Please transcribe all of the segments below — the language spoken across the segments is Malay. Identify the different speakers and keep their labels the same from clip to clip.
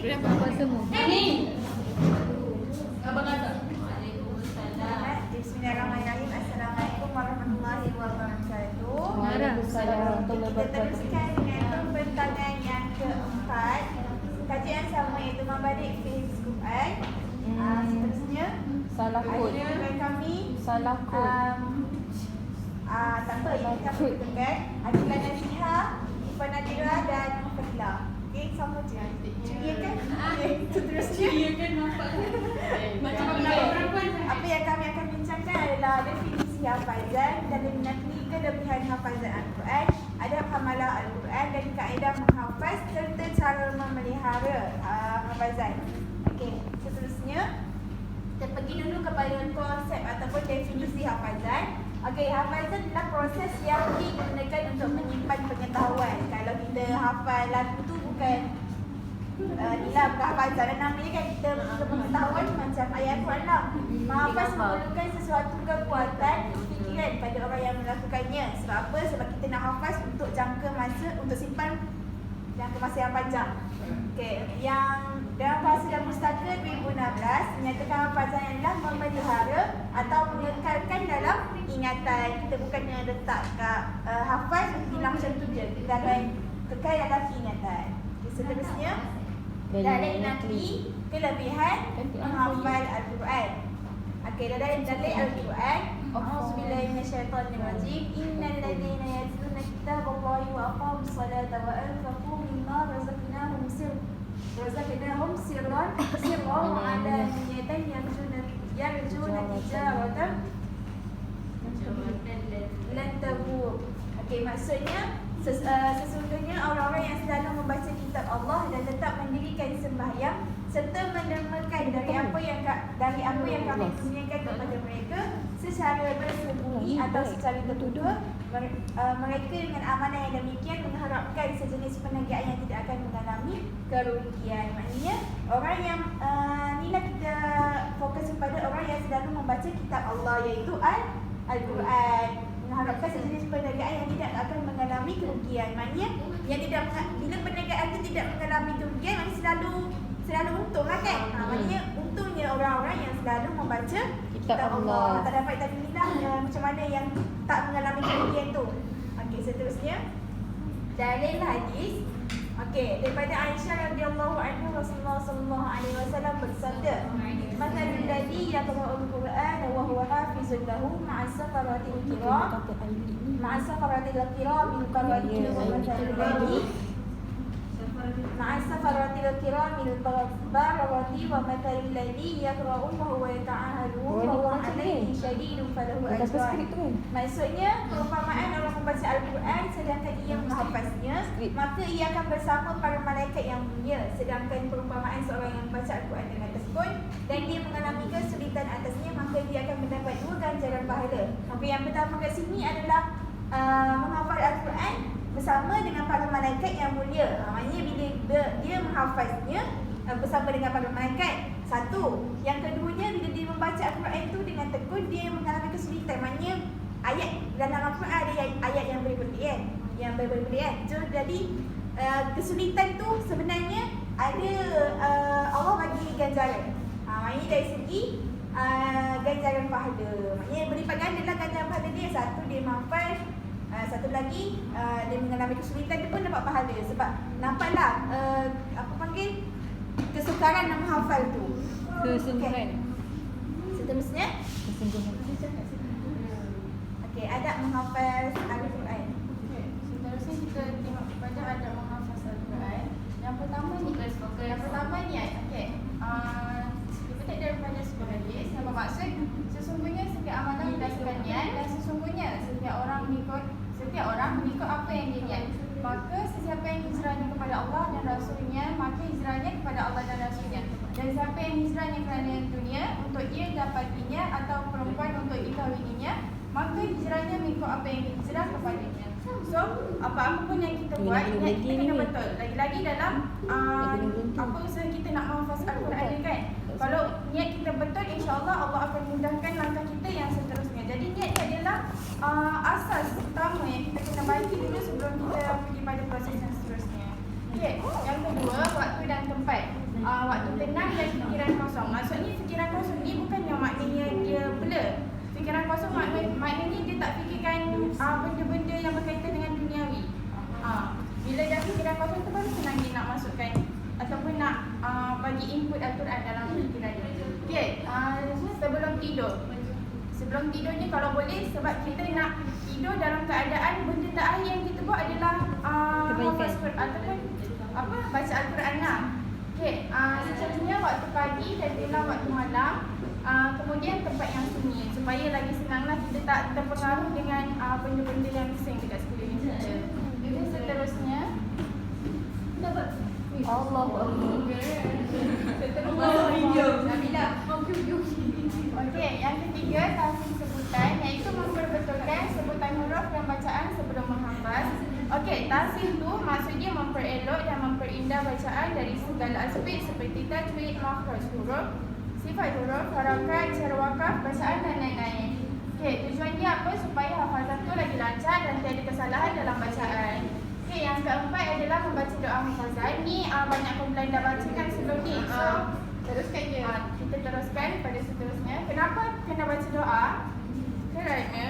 Speaker 1: Apa semua?
Speaker 2: Abang Azhar.
Speaker 3: Bismillahirrahmanirrahim. Assalamualaikum warahmatullahi wabarakatuh.
Speaker 1: Waalaikumsalam.
Speaker 3: Kita teruskan dengan pembentangan yang keempat. Kajian sama iaitu membalik fiqh Quran. Seterusnya
Speaker 1: Salah kod.
Speaker 3: ada kami
Speaker 1: Salah kod.
Speaker 3: tak apa, ini kita perlukan Adilah Nasiha, Ifa Nadira dan Fadila. Okey, sama je. Ceria kan? Okey, seterusnya
Speaker 2: Dia kan nampak macam nak perempuan.
Speaker 3: apa yang kami akan bincangkan adalah definisi hafazan dan nanti kelebihan hafazan Al-Quran, adab hamalah Al-Quran dan kaedah menghafaz serta cara memelihara hafazan. Okey, seterusnya kita pergi dulu kepada konsep ataupun definisi hafazan. Okey, hafazan adalah proses yang digunakan untuk menyimpan pengetahuan. Kalau kita hafal lagu tu bukan inilah bukan hafazan, namanya kan kita pengetahuan macam ayat Quran lah. Menghafaz memerlukan sesuatu kekuatan fikiran pada orang yang melakukannya. Sebab apa? Sebab kita nak hafaz untuk jangka masa, untuk simpan jangka masa yang panjang. Okey, yang dalam bahasa dan pustaka 2016 menyatakan hafazan adalah memelihara atau mengekalkan dalam ingatan. Kita bukannya letak kat hafaz hilang macam tu je. Kita akan kekal dalam ingatan. Seterusnya dalil nakli kelebihan menghafal Al-Quran. Okey, dalil Al-Quran. A'udzubillahi minasyaitonirrajim. Innal ladzina yatluna kitaballahi wa aqamus salata wa anfaqu mimma razaqnahum sirran wa alaniyatan yarjuna tijaratan lan tabur. Okey, maksudnya sesungguhnya orang-orang yang selalu membaca kitab Allah dan tetap mendirikan sembahyang serta mendermakan dari apa yang kami kurniakan kepada mereka secara bersembunyi atau secara tertutup, mereka dengan amanah yang demikian mengharapkan sejenis perniagaan yang tidak akan mengalami kerugian. Maknanya orang yang inilah kita fokus kepada orang yang selalu membaca kitab Allah iaitu Al-Quran, mengharapkan sejenis perniagaan yang tidak akan mengalami kerugian. Maknanya yang tidak bila perniagaan itu tidak mengalami kerugian, maknanya selalu untung lah kan. Maknanya untungnya orang-orang yang selalu membaca kitab Allah. Tak dapat tadi inilah macam mana yang tak mengalami kerugian tu. Okey, seterusnya dalil hadis. Okey, daripada Aisyah radhiyallahu anha, Rasulullah sallallahu alaihi wasallam bersabda, "Mathalul ladzi yaqra'ul Qur'an wa huwa hafizun lahu ma'a safaratil kiram min qaradil wa mathalul ladzi مع السفرة الكرام البررة ومثل الذي يقرأ وهو يتعاهده وهو عليه شديد فله أجران. Maksudnya perumpamaan orang membaca Al-Quran sedangkan ia menghafaznya, maka ia akan bersama para malaikat yang mulia. Sedangkan perumpamaan seorang yang membaca Al-Quran dengan tekun dan dia mengalami kesulitan atasnya, maka dia akan mendapat 2 ganjaran pahala. Maka yang pertama kat sini adalah menghafal Al-Quran bersama dengan para malaikat yang mulia. Maknanya bila dia menghafaznya bersama dengan para malaikat, satu. Yang keduanya, bila dia membaca Al-Quran itu dengan tekun, dia mengalami kesulitan. Maknanya ayat dalam Al-Quran ada ayat yang berbeza, yang berbeza. Jadi kesulitan tu sebenarnya ada Allah bagi ganjaran. Maknanya dari segi ganjaran pahala. Maknanya berlipat ganda lah ganjaran pahala dia. Satu, dia menghafal. Satu lagi dia mengalami kesulitan, dia pun dapat pahala. Sebab nampaklah kesukaran nak menghafal tu.
Speaker 1: Kesungguhan.
Speaker 3: Seterusnya
Speaker 1: Kesungguhan.
Speaker 3: okey, adab menghafal Al-Quran.
Speaker 4: Seterusnya kita tengok kepada adab menghafaz Al-Quran. Yang pertama ni okey. Kita daripada sebuah hadis yang bermaksud sesungguhnya setiap amalan berdasarkan niat dan sesungguhnya setiap orang mengikut apa yang dia niat. Maka sesiapa yang hijrahnya kepada Allah dan Rasulnya, maka hijrahnya kepada Allah dan Rasulnya. Dan siapa yang hijrahnya kerana dunia untuk ia dapatinya atau perempuan untuk dikahwininya, maka hijrahnya mengikut apa yang hijrah kepadanya. So, apa-apa pun yang kita buat, niat kita kena betul. Lagi-lagi dalam apa usaha kita nak menghafaz Al-Quran ni kan. Kalau niat kita betul, insya-Allah Allah akan mudahkan langkah kita yang seterusnya. Jadi niat ni adalah asas utama yang kita kena bagi dulu sebelum kita pergi pada proses yang seterusnya. Okey, yang kedua, waktu dan tempat. tak fikirkan benda-benda yang berkaitan dengan duniawi. Bila dah fikiran kosong tu baru senang dia nak masukkan ataupun nak bagi input Al-Quran dalam fikiran dia. Okay, sebelum tidur. Sebelum tidur ni kalau boleh, sebab kita nak tidur dalam keadaan benda terakhir yang kita buat adalah hafaz Quran ataupun baca Al-Quran lah. Okay, seterusnya waktu pagi dan bila waktu malam, kemudian tempat yang sunyi supaya lagi senanglah kita tak terpengaruh dengan benda-benda yang bising dekat sekeliling kita. Jadi seterusnya
Speaker 1: Allah
Speaker 4: Nabila. Okey, yang ketiga tahsin sebutan, iaitu memperbetulkan sebutan huruf dan bacaan sebelum menghafaz. Okey, tahsin tu maksudnya memperelok dan memperindah bacaan dari segala aspek seperti tajwid, makhraj huruf, sifat huruf, harakat, cara wakaf, bacaan dan lain-lain. Okey, tujuannya apa? Supaya hafazan tu lagi lancar dan tiada kesalahan dalam bacaan. Okey, yang keempat adalah membaca doa hafazan. Ni banyak kumpulan dah baca kan sebelum ni. So, teruskan je. Kita teruskan pada seterusnya. Kenapa kena baca doa? Kerana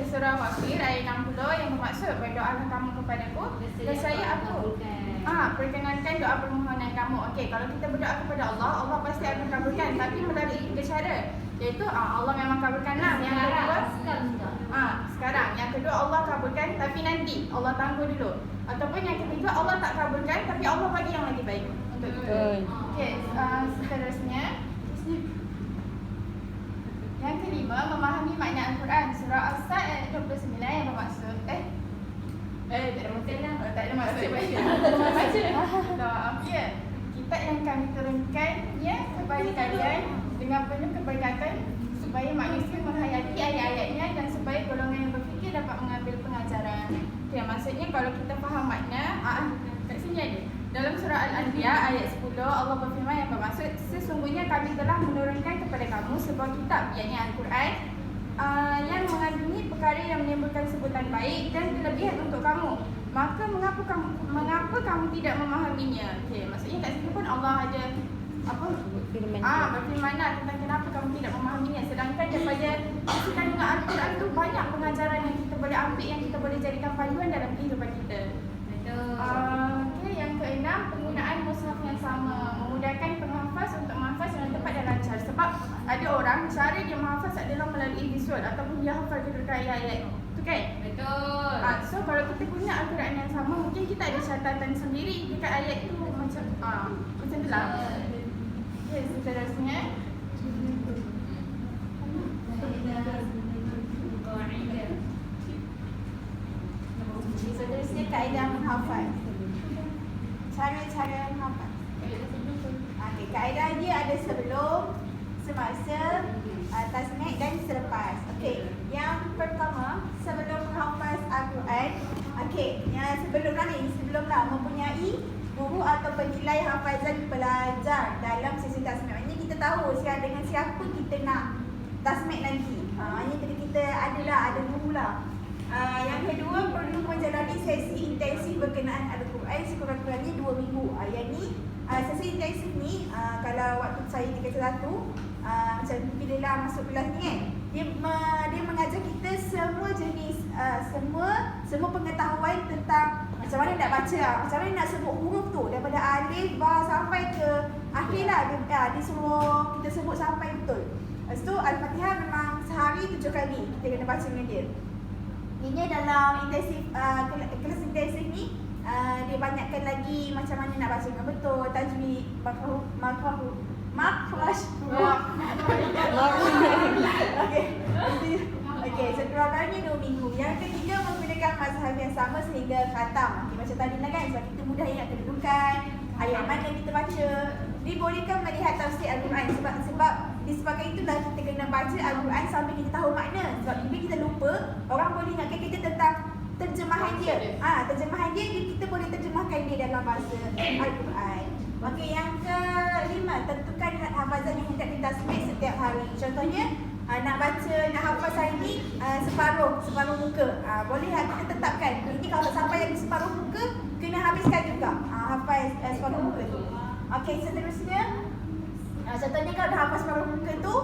Speaker 4: surah Ghafir ayat 60 yang bermaksud berdoalah kamu kepadaku dan saya aku perkenankan doa permohonan kamu. Okey, kalau kita berdoa kepada Allah, Allah pasti akan kabulkan, tapi melalui 3 cara, iaitu Allah memang kabulkanlah. Yang kedua sekarang, yang kedua Allah kabulkan tapi nanti Allah tangguh dulu, ataupun yang ketiga Allah tak kabulkan tapi Allah bagi yang lagi baik untuk kita. Okey, seterusnya yang kelima, memahami makna Al-Quran. Surah As-Sad ayat 29 yang bermaksud tak ada maksud baca. Kitab yang kami turunkannya kepada kalian dengan penuh keberkatan supaya manusia menghayati ayat-ayatnya dan supaya golongan yang berfikir dapat mengambil pengajaran. Okay, maksudnya kalau kita faham makna, kat sini ada. Dalam surah Al-Anbiya ayat 10 Allah berfirman yang bermaksud, sesungguhnya kami telah menurunkan kepada kamu sebuah kitab, iaitu Al-Quran, yang mengandungi perkara yang menimbulkan sebutan baik dan kelebihan untuk kamu. Maka mengapa kamu tidak memahaminya? Okey, maksudnya kat sini pun Allah ada berfirman tentang kenapa kamu tidak memahaminya. Sedangkan daripada isi kandungan Al-Quran tu banyak pengajaran yang kita boleh ambil, yang kita boleh jadikan panduan dalam kehidupan kita. Okey, yang keenam, penggunaan mushaf yang sama memudahkan penghafaz untuk menghafaz dengan tepat dan lancar. Sebab ada orang cara dia menghafaz adalah melalui visual ataupun dia hafal kedudukan ayat-ayat. Tu kan? Betul. So kalau kita guna Al-Quran yang sama, mungkin kita ada catatan sendiri dekat ayat tu macam tu lah. Okay, seterusnya kaedah menghafaz. Cara-cara menghafaz. Okey, kaedah dia ada sebelum, semasa, tasmi' dan selepas. Okey, yang pertama sebelum menghafaz Al-Quran. Okey, yang sebelum mempunyai guru atau penilai hafazan pelajar dalam sesi tasmi'. Ini kita tahu sekarang dengan siapa kita nak tasmi' nanti. Ini kita ada guru lah. Yang kedua, perlu menjalani sesi intensif berkenaan Al-Quran sekurang-kurangnya 2 minggu. Yang ni sesi intensif ni kalau waktu saya tingkat 1 macam bila masuk kelas ni kan, dia mengajar kita semua jenis semua pengetahuan tentang macam mana nak baca, macam mana nak sebut huruf tu daripada alif, ba sampai ke akhir lah. Dia suruh kita sebut sampai betul. Lepas tu Al-Fatihah memang sehari 7 kali kita kena baca dengan dia. Ini dalam intensif kelas intensif ni dia banyakkan lagi macam mana nak baca dengan betul, tajwid, makhraj. Okey, sekurang-kurangnya 2 minggu. Yang ketiga, menggunakan mazhab yang sama sehingga khatam. Macam tadi lah kan, sebab kita mudah ingat kedudukan, ayat mana kita baca. Dibolehkan melihat tafsir Al-Quran sebab disebabkan itulah kita kena baca Al-Quran sampai kita tahu makna. Sebab bila kita lupa, orang boleh ingatkan kita tentang terjemahan dia. Terjemahan dia kita boleh terjemahkan dia dalam bahasa Al-Quran. Okey, yang kelima, tentukan hafazan yang hendak ditasmi' setiap hari. Contohnya, nak hafaz hari ni separuh muka. Boleh kita tetapkan. Ini kalau sampai lagi separuh muka, kena habiskan juga hafaz separuh muka tu. Okey, seterusnya
Speaker 3: Contohnya kalau dah hafaz separuh muka tu,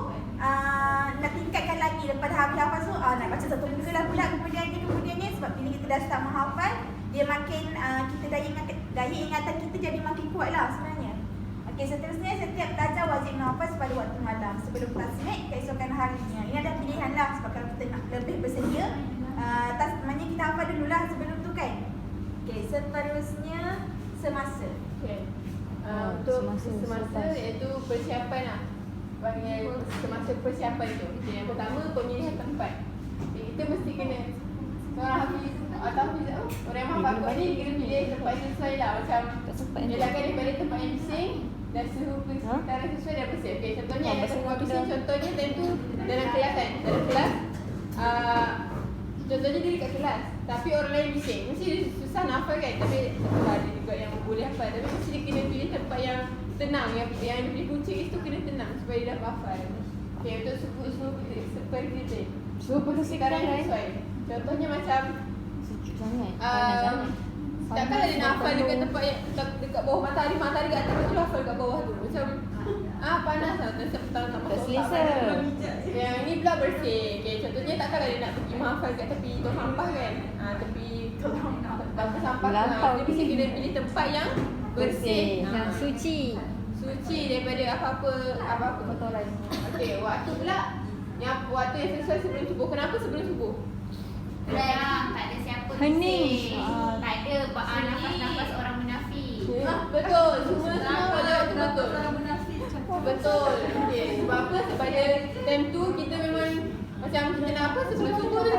Speaker 3: nak tingkatkan lagi daripada hafaz tu, nak baca satu muka lah pula kemudiannya sebab bila kita dah start menghafal, dia makin kita daya ingatan kita jadi makin kuat lah sebenarnya. Okey, seterusnya setiap pelajar wajib menghafaz pada waktu malam sebelum tasmid keesokan harinya. Ini ada pilihan lah sebab kalau kita nak lebih bersedia, maknanya kita hafal dululah sebelum tu kan. Okey, seterusnya semasa.
Speaker 2: Okay. Untuk semasa iaitu persiapan lah. Panggil semasa persiapan tu. Okay, yang pertama pemilihan tempat. Okay, kita mesti kena orang hafiz atau orang yang hafal Quran ni kena pilih tempat yang sesuai lah. Macam elakkan daripada tempat yang bising dan suhu persekitaran sesuai dan bersih. Okay, contohnya yang tempat bising, contohnya time tu dalam kelas kan. Dalam kelas contohnya dia dekat kelas tapi orang lain bising, mesti dia susah nak hafal kan. Tapi ada juga yang boleh hafal, tapi mesti dia kena pilih tempat yang tenang, yang di punca itu kena tenang supaya dia dapat hafal. Okay, untuk suhu persekitaran sesuai. Contohnya macam
Speaker 1: Sejuk sangat, panas sangat.
Speaker 2: takkanlah dia nak hafal dekat tempat yang dekat bawah matahari kat atas, lepas tu hafal kat bawah tu. Macam panas lah, tak
Speaker 1: selesa.
Speaker 2: Yang ni pula bersih. Okay, contohnya takkanlah dia nak pergi menghafal kat tepi tong sampah kan. Tepi bangku sampah tu. Dia mesti kena pilih tempat yang bersih.
Speaker 1: Yang suci.
Speaker 2: Suci daripada apa-apa
Speaker 1: kotoran.
Speaker 2: Okey, waktu pula waktu yang sesuai sebelum subuh. Kenapa sebelum subuh?
Speaker 4: Tak ada siapa
Speaker 1: Hening.
Speaker 4: Tak ada nafas-nafas orang munafik.
Speaker 2: Betul. Semua jawab tu betul. Betul. Okey, sebab apa? Sebab time tu kita memang macam kita nak apa sebelum subuh tu.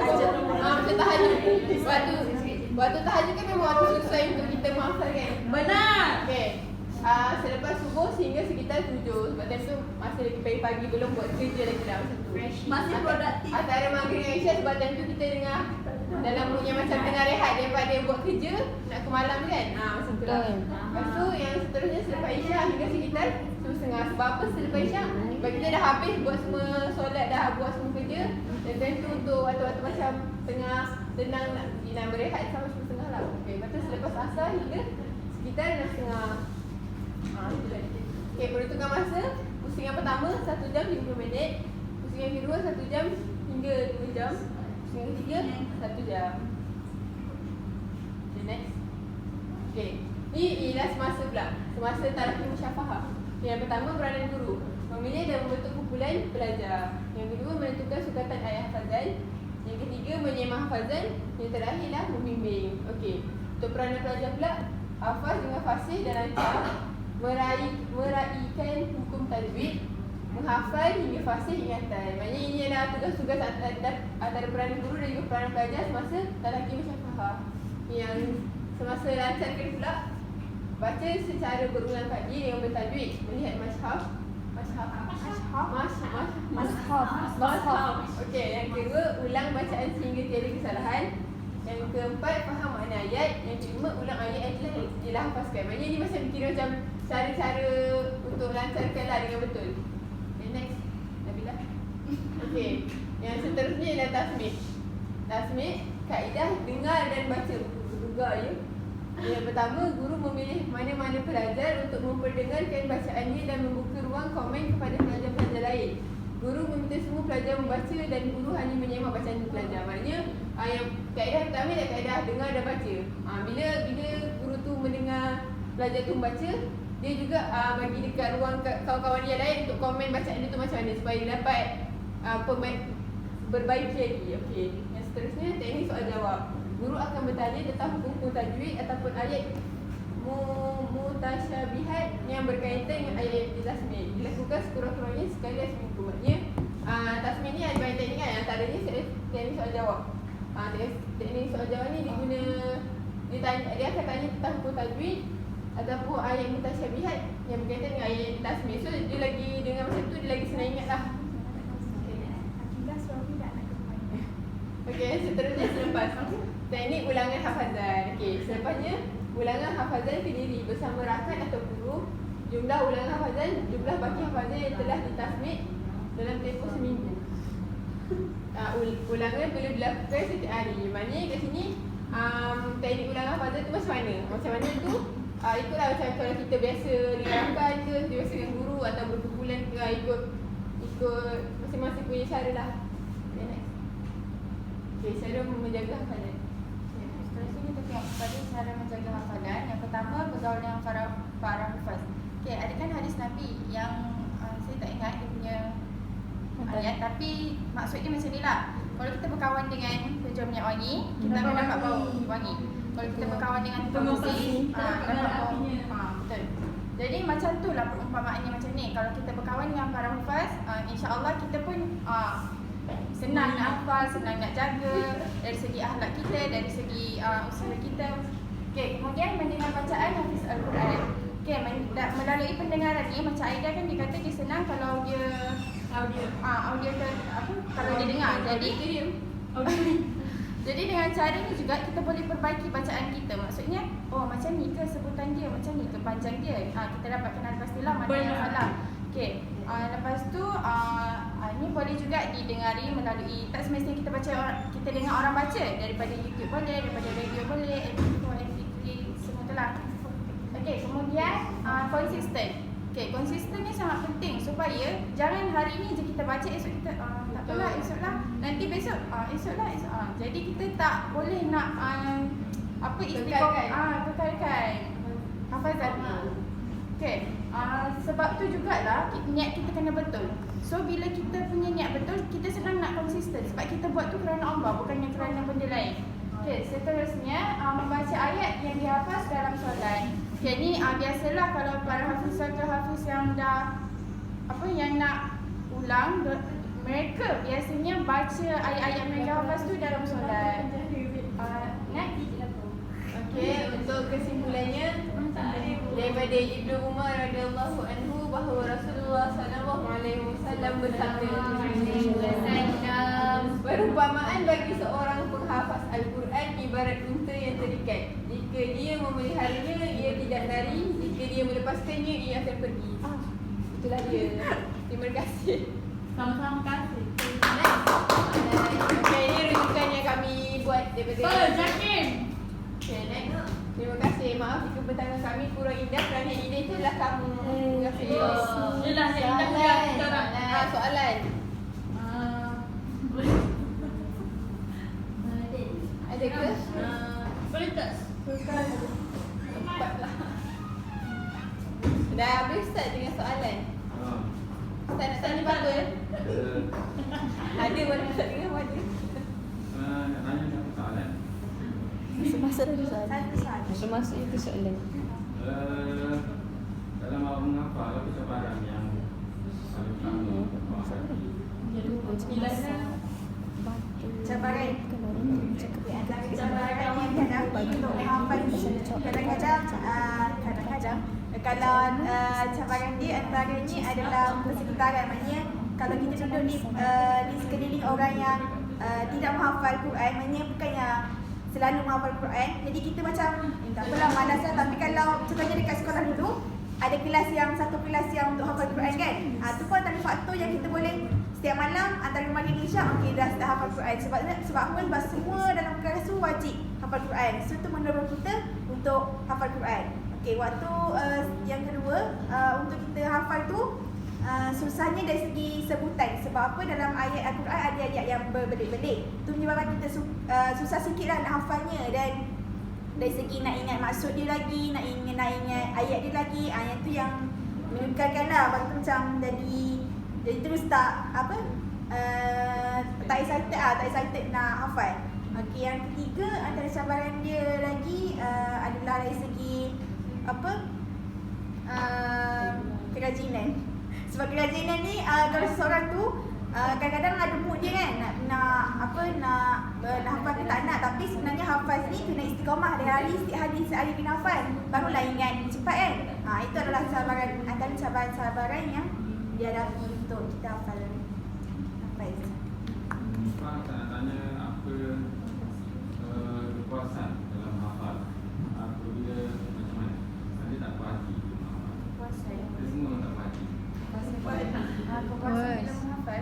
Speaker 2: Macam tahajud. Waktu tahajud kan memang waktu sesuai untuk kita menghafal kan. Benar. Okey. Selepas subuh sehingga sekitar 7. Sebab time tu masih lagi pagi-pagi, belum buat kerja lagi lah macam tu.
Speaker 3: Masih produktif.
Speaker 2: Antara maghrib dengan isyak sebab time tu kita dengar dalam mood yang macam tengah rehat daripada buat kerja nak ke malam kan. Macam tu lah. Lepas tu yang seterusnya selepas isyak hingga sekitar 7:30. Sebab apa selepas isyak? Sebab kita dah habis buat semua solat, dah buat semua kerja. Dan time tu untuk waktu-waktu macam tengah tenang nak berehat sampai 7:30 lah. Okay, lepas tu selepas asar hingga sekitar 6:30. Okay, peruntukan masa. Pusing yang pertama 1 jam 50 minit. Pusing yang kedua 1 jam hingga 2 jam. Pusing yang ketiga 1 jam. Okay, next. Okay, ni ialah semasa pula. Semasa talaqi musyafahah. Yang pertama peranan guru, memilih dan membentuk kumpulan pelajar. Yang kedua menentukan sukatan ayat hafazan. Yang ketiga menyemah hafazan. Yang terakhirlah membimbing. Okey, untuk peranan pelajar pula, hafaz dengan fasih dan lancar, meraihkan hukum tajwid, menghafal hingga fasih ingatan. Maknanya ini adalah tugas-tugas antara peranan guru dan juga peranan pelajar semasa talaqi musyafahah. Yang semasa lancarkan pula, baca secara berulang kali dengan bertajwid, melihat mashaf. Okey, yang kedua ulang bacaan sehingga tiada kesalahan. Yang keempat faham makna ayat. Yang kelima ulang ayat yang telah hafazkan. Maknanya ni macam kira macam cara-cara untuk lancarkan lah dengan betul. Okay, next. Nabila. Okey, yang seterusnya ialah tasmid. Tasmid, kaedah dengar dan baca. Dengar ya. Yang pertama, guru memilih mana-mana pelajar untuk memperdengarkan bacaannya dan membuka ruang komen kepada pelajar-pelajar lain. Guru meminta semua pelajar membaca dan guru hanya menyemak bacaan pelajar. Maknanya yang kaedah pertama ialah kaedah dengar dan baca. Bila guru tu mendengar pelajar tu membaca, dia juga bagi dekat ruang kawan-kawan dia lain untuk komen bacaan dia tu macam mana supaya dia dapat berbaiki lagi. Okey, yang seterusnya teknik soal jawab. Guru akan bertanya tentang hukum tajwid ataupun ayat mutasyabihat yang berkaitan dengan ayat tasmid. Dilakukan sekurang-kurangnya sekali seminggu. Maknanya tasmid ni ada banyak teknik kan. Antaranya teknik soal jawab. Teknik soal jawab ni dia akan tanya tentang hukum tajwid ataupun ayat mutasyabihat yang berkaitan dengan ayat tasmid. So dia lagi dengan macam tu, dia lagi senang ingat lah. Okey, seterusnya selepas teknik ulangan hafazan. Okey, selepasnya ulangan hafazan terdiri bersama rakan atau guru, jumlah ulangan hafazan, jumlah baki hafazan yang telah ditasmid dalam tempoh seminggu. Ulangan perlu dilakukan setiap hari. Maknanya kat sini teknik ulangan hafazan tu macam mana? Macam mana tu? Ikutlah macam kalau kita biasa dengan rakan ke, kita biasa dengan guru atau berkumpulan ikut masing-masing punya cara lah. Okay, next. Okay, cara menjaga hafalan.
Speaker 4: Seterusnya kita tengok kepada cara menjaga hafalan. Yang pertama, bergaul dengan para hufaz. Okay, ada kan hadis Nabi yang saya tak ingat dia punya ayat, tapi maksud dia macam ni lah. Kalau kita berkawan dengan penjual minyak wangi, kita akan dapat bau wangi. Kalau kita berkawan dengan tukang besi, dapat bau. Betul. Jadi macam tu lah perumpamaannya macam ni. Kalau kita berkawan dengan para hufaz, insya-Allah kita pun senang nak hafal, senang nak jaga dari segi akhlak kita, dari segi usaha kita. Okey, kemudian mendengar bacaan Hafiz Al-Quran. Okey, melalui pendengaran ni macam Aida kan dia kata dia senang kalau dia audio kalau dia dengar. Jadi dengan cara ni juga kita boleh perbaiki bacaan kita. Maksudnya, oh macam ni ke sebutan dia, macam ni ke panjang dia. Kita dapat kenal pastilah mana yang salah. Okey. Lepas tu ni boleh juga didengari melalui, tak semestinya kita dengar orang baca, daripada YouTube boleh, daripada radio boleh, MP3 semua tu lah. Okey, kemudian konsisten. Okey, konsisten ni sangat penting supaya jangan hari ni je kita baca, esok kita tak apalah, esok lah, nanti besok esok lah. Jadi kita tak boleh nak kekalkan hafazan tu. Okey, sebab tu jugalah niat kita kena betul. So bila kita punya niat betul, kita senang nak konsisten sebab kita buat tu kerana Allah, bukannya kerana benda lain. Okey, seterusnya membaca ayat yang dihafaz dalam solat. Okey, ni biasalah kalau para hafiz atau hafiz yang dah yang nak ulang, mereka biasanya baca ayat-ayat mereka hafaz tu dalam solat. Next.
Speaker 2: Okey, untuk kesimpulannya daripada Ibnu Umar radhiyallahu anhu bahawa Rasulullah sallallahu alaihi wasallam bersabda, perumpamaan bagi seorang penghafaz Al-Quran ibarat unta yang terikat. Jika dia memeliharanya, ia tidak lari. Jika dia melepaskannya, ia akan pergi. Itulah dia. Terima kasih.
Speaker 1: Sama-sama kasih.
Speaker 2: Okey, ini rujukan yang kami buat daripada
Speaker 1: Jakin.
Speaker 2: Okay, next. Terima kasih. Maaf jika bertangan kami kurang indah kerana ini itulah kamu. Terima kasih.
Speaker 1: Yelah, yang indah dia kita orang.
Speaker 2: Soalan. Ada ke?
Speaker 1: Boleh tak?
Speaker 2: Empat lah. Dah habis Ustaz dengan soalan? Ustaz nak tanya apa? Ada boleh Ustaz dengan apa?
Speaker 5: Nak tanya satu soalan.
Speaker 1: Masa ada soalan.
Speaker 3: Satu soalan.
Speaker 1: Masuk itu soalan.
Speaker 5: Dalam awak menghafal, apa cabaran yang paling utama
Speaker 3: Cabaran yang dihadapi untuk menghafal ni, kadang-kadang kalau cabaran dia antaranya adalah persekitaran. Maknanya kalau kita duduk di sekeliling orang yang tidak menghafal Quran, maknanya bukannya selalu menghafal Quran, jadi kita macam tak apalah malas lah. Tapi kalau contohnya dekat sekolah dulu ada kelas untuk hafal Quran kan, tu pun antara faktor yang kita boleh setiap malam antara maghrib dan isya dah hafal Quran. Sebab apa? Sebab semua dalam kelas tu wajib hafal Quran. So tu mendorong kita untuk hafal Quran. Okey, waktu yang kedua untuk kita hafal tu susahnya dari segi sebutan. Sebab apa? Dalam ayat Al-Quran ada ayat yang berbelit-belit. Tu menyebabkan kita susah sikit lah nak hafalnya. Dan dari segi nak ingat maksud dia lagi, nak ingat ayat dia lagi, yang tu yang menyebabkan lah. Lepas tu macam jadi terus tak excited nak hafal. Okey, yang ketiga antara cabaran dia lagi adalah dari segi kerajinan. Sebab kerajinan ni kalau seseorang tu kadang-kadang ada mood dia kan nak hafal ke tak nak, tapi sebenarnya hafal ni kena istiqamah dari setiap hari kena hafal, barulah ingat cepat kan. Itu adalah antara cabaran yang dihadapi untuk kita hafal.
Speaker 5: Pak, saya nak tanya apa kepuasan dalam hafal? Apabila macam mana? Ada tak puas hati menghafal?
Speaker 4: Puasan.
Speaker 5: Ada semua orang tak puas hati.
Speaker 4: Kepuasan bila menghafal,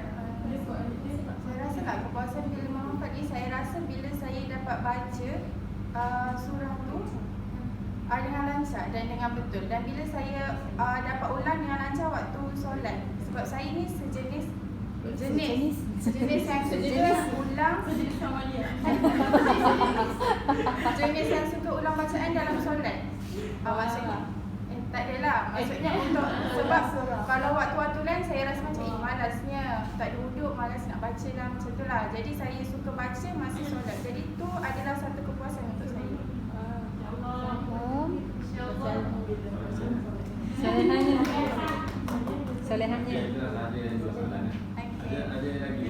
Speaker 4: saya rasa tak kepuasan bila menghafal ni, saya rasa bila saya dapat baca surah tu dengan syah dan dengan betul. Dan bila saya dapat ulang dengan lancar waktu solat. Sebab saya ni sejenis yang suka ulang
Speaker 1: Sejenis sama dia.
Speaker 4: jenis yang suka ulang bacaan dalam solat. Maksudnya tak adalah. Maksudnya untuk sebab kalau waktu-waktu lain saya rasa macam malasnya, tak ada duduk, malas nak baca lah macam tu lah. Jadi saya suka baca masa solat. Jadi tu adalah satu kepuasan untuk saya.
Speaker 1: Solehannya.
Speaker 5: Okey,
Speaker 1: Solehannya.
Speaker 5: jelas ada yang dua soalan.
Speaker 4: Okey.
Speaker 5: Ada lagi.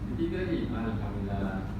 Speaker 5: Ketiga lagi. Alhamdulillah.